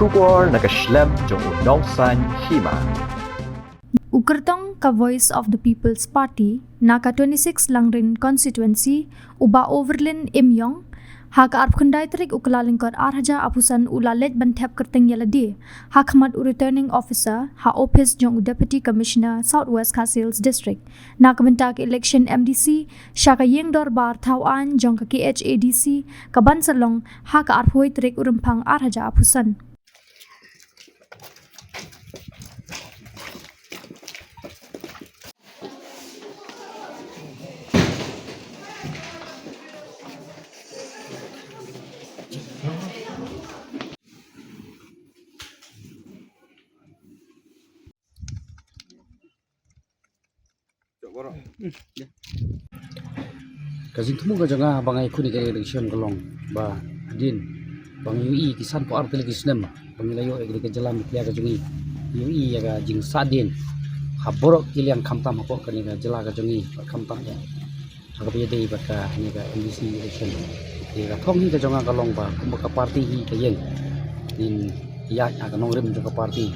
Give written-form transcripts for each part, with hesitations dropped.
Shubor nakaslem jong unongsan Hima. Kyrtong ka Voice of the People's Party naka 26 Langrin Constittuency uba Overlin Imïong ha ka arpkundai trik ukalalingkor arhaja apusan ulalet ban Thep Kyrteng yaladi ha khamat returning officer ha office jong deputy commissioner Southwest Sales District naka bentak election MDC shaka yengdor bar thawan jong ka KHADC ka bansalong ha ka arphoi trik urempang arhaja apusan. Kazing temu ka janga bangai kuni ke election kalong ba adin bang UI kisan po arte lagi snem bang layo ke jalan kia ka jungi UI ya ka jing sadin haborok kilian kamtam hapo ka ni ka jala ka jungi kamtam ya ka be dei ba ka ni ka MDC election ke ka thong ni ka janga kalong ba kum ka party hi ka yen in ya ka nongrim ka party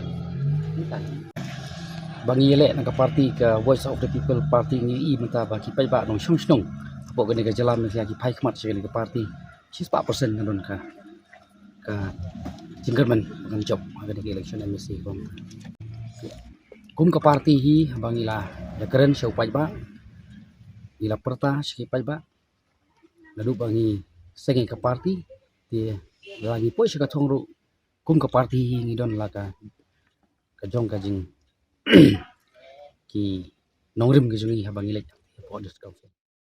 bang yele na ka party ka Voice of the People Party ni mata ba ki pai ba nong shong shong hapo ka ni ka jalan ki ki pai khmat se ka party 4% ngadon ka jinggerman bang job ka ni election MSC kum ka party hi bang ila ya keren show pai ba ila perta si pai ba lalu bangi sengi ka party ti lagi poi se ka thongru kum ka party hi ngidon la ka jong ka jing ki nongrim ki jungi habang ilek po discover